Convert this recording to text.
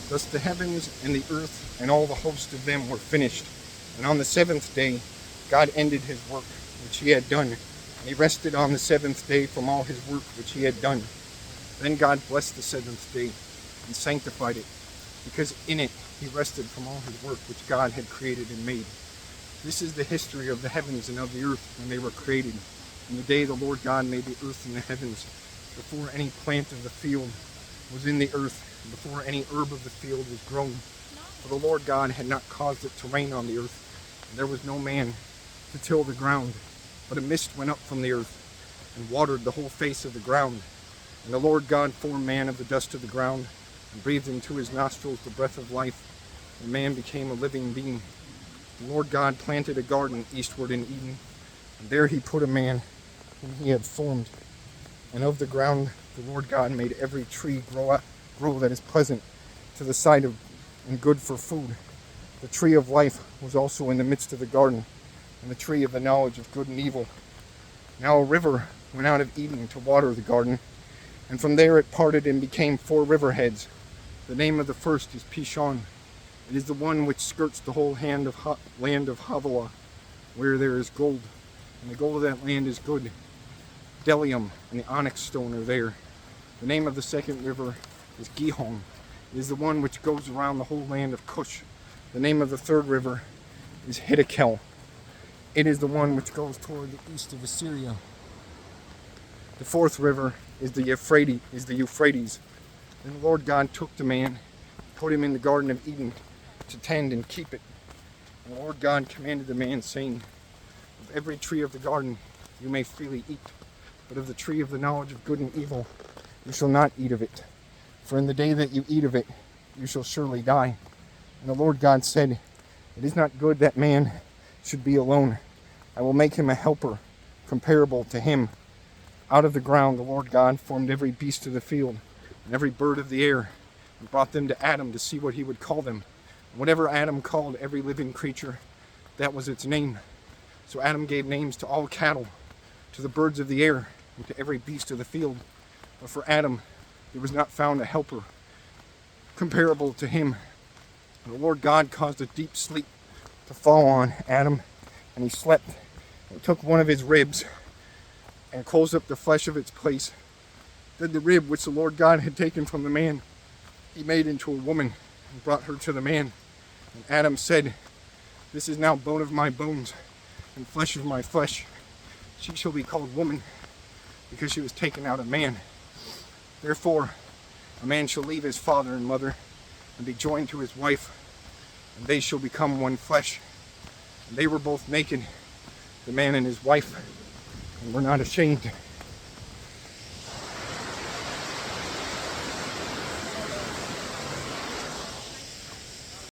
Thus the heavens and the earth and all the host of them were finished. And on the seventh day God ended his work which he had done, and he rested on the seventh day from all his work which he had done. Then God blessed the seventh day and sanctified it, because in it he rested from all his work which God had created and made. This is the history of the heavens and of the earth when they were created. In the day the Lord God made the earth and the heavens, before any plant of the field was in the earth, and before any herb of the field was grown. For the Lord God had not caused it to rain on the earth, and there was no man to till the ground. But a mist went up from the earth, and watered the whole face of the ground. And the Lord God formed man of the dust of the ground, and breathed into his nostrils the breath of life, and man became a living being. The Lord God planted a garden eastward in Eden, and there he put a man whom he had formed. And of the ground the Lord God made every tree grow that is pleasant to the sight of, and good for food. The tree of life was also in the midst of the garden, and the tree of the knowledge of good and evil. Now a river went out of Eden to water the garden, and from there it parted and became 4 river heads. The name of the first is Pishon. It is the one which skirts the whole land of Havilah, where there is gold, and the gold of that land is good. Bdellium and the onyx stone are there. The name of the second river is Gihon. It is the one which goes around the whole land of Cush. The name of the third river is Hiddekel. It is the one which goes toward the east of Assyria. The fourth river is the Euphrates. And the Lord God took the man, put him in the garden of Eden to tend and keep it. And the Lord God commanded the man, saying, of every tree of the garden you may freely eat, but of the tree of the knowledge of good and evil you shall not eat of it. For in the day that you eat of it, you shall surely die. And the Lord God said, it is not good that man should be alone. I will make him a helper comparable to him. Out of the ground the Lord God formed every beast of the field and every bird of the air, and brought them to Adam to see what he would call them. And whatever Adam called every living creature, that was its name. So Adam gave names to all cattle, to the birds of the air, and to every beast of the field. But for Adam there was not found a helper comparable to him. And the Lord God caused a deep sleep to fall on Adam, and he slept. And took one of his ribs and closed up the flesh of its place. Then the rib which the Lord God had taken from the man, he made into a woman and brought her to the man. And Adam said, this is now bone of my bones and flesh of my flesh. She shall be called woman, because she was taken out of man. Therefore a man shall leave his father and mother and be joined to his wife, and they shall become one flesh. And they were both naked, the man and his wife, and were not ashamed.